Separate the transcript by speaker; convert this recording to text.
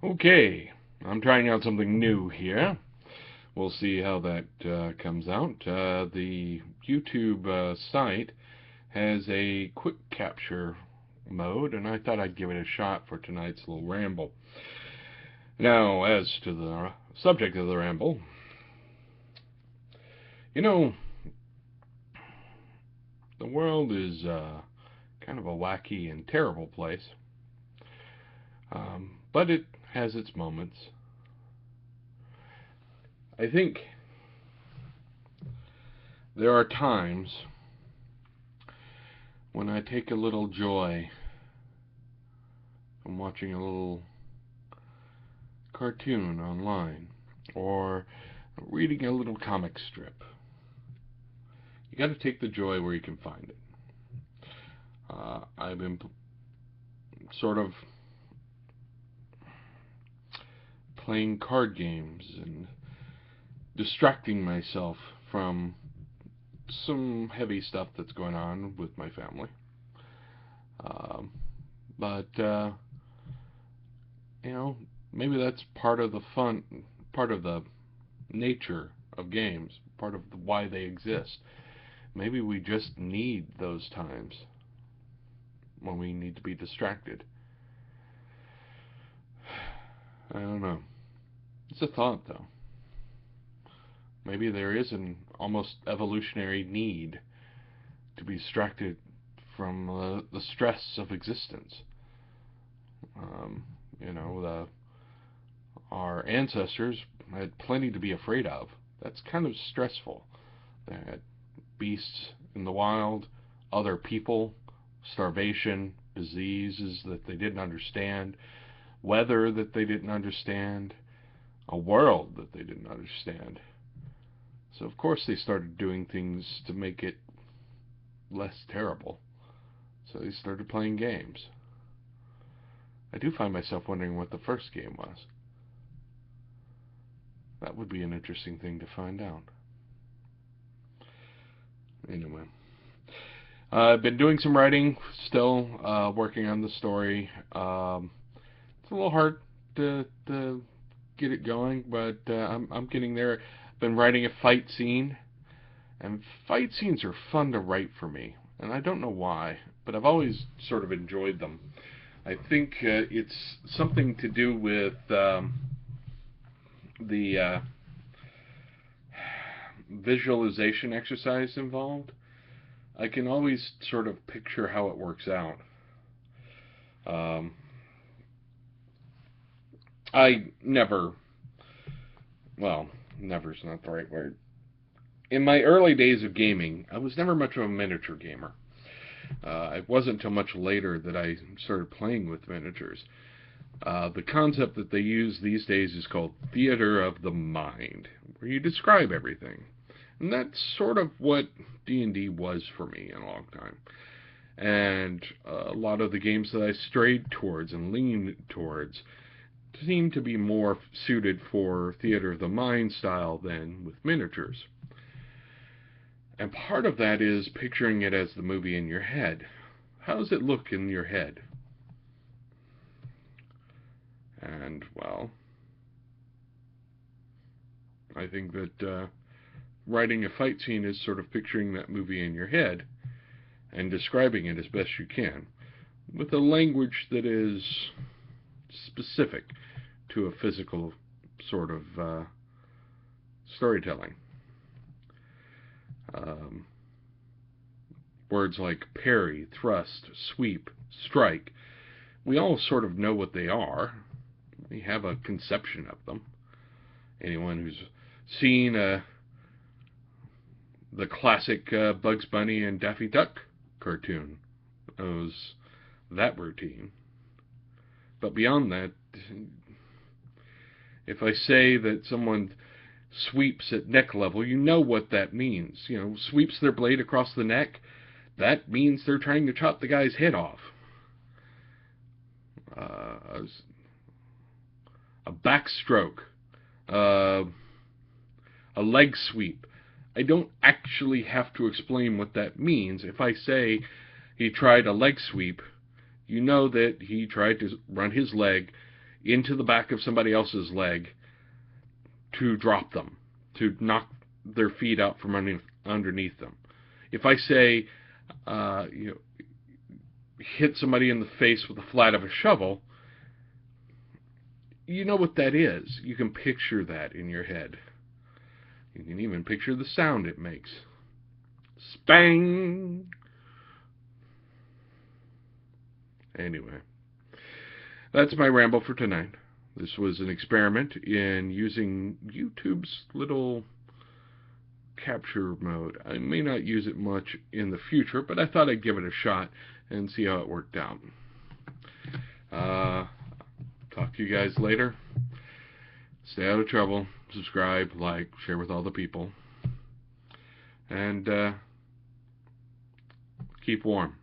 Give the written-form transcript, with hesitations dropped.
Speaker 1: Okay, I'm trying out something new here. We'll see how that comes out. The YouTube site has a quick capture mode, and I thought I'd give it a shot for tonight's little ramble. Now, as to the subject of the ramble, you know, the world is kind of a wacky and terrible place, but it has its moments. I think there are times when I take a little joy from watching a little cartoon online or reading a little comic strip. You got to take the joy where you can find it. I've been sort of playing card games and distracting myself from some heavy stuff that's going on with my family. But maybe that's part of the fun, part of the nature of games, part of why they exist. Maybe we just need those times when we need to be distracted. I don't know. It's a thought, though. Maybe there is an almost evolutionary need to be distracted from the stress of existence. Our ancestors had plenty to be afraid of. That's kind of stressful. They had beasts in the wild, other people, starvation, diseases that they didn't understand, weather that they didn't understand, a world that they didn't understand. So of course they started doing things to make it less terrible. So they started playing games. I do find myself wondering what the first game was. That would be an interesting thing to find out. Anyway, I've been doing some writing, still working on the story. It's a little hard to get it going, but I'm getting there. I've been writing a fight scene, and fight scenes are fun to write for me, and I don't know why, but I've always sort of enjoyed them. I think it's something to do with the visualization exercise involved. I can always sort of picture how it works out. Never's not the right word. In my early days of gaming, I was never much of a miniature gamer. It wasn't until much later that I started playing with miniatures. The concept that they use these days is called theater of the mind, where you describe everything. And that's sort of what D&D was for me in a long time. And a lot of the games that I strayed towards and leaned towards seem to be more suited for theater of the mind style than with miniatures. And part of that is picturing it as the movie in your head. How does it look in your head? And, well, I think that writing a fight scene is sort of picturing that movie in your head and describing it as best you can with a language that is specific to a physical sort of storytelling. Words like parry, thrust, sweep, strike, we all sort of know what they are. We have a conception of them. Anyone who's seen the classic Bugs Bunny and Daffy Duck cartoon knows that routine. But beyond that, if I say that someone sweeps at neck level, you know what that means. Sweeps their blade across the neck, that means they're trying to chop the guy's head off. A backstroke, a leg sweep. I don't actually have to explain what that means. If I say he tried a leg sweep, you know that he tried to run his leg into the back of somebody else's leg to drop them, to knock their feet out from underneath them. If I say, hit somebody in the face with the flat of a shovel, you know what that is. You can picture that in your head. You can even picture the sound it makes. Spang! Anyway, that's my ramble for tonight. This was an experiment in using YouTube's little capture mode. I may not use it much in the future, but I thought I'd give it a shot and see how it worked out. Talk to you guys later. Stay out of trouble. Subscribe, like, share with all the people. And keep warm.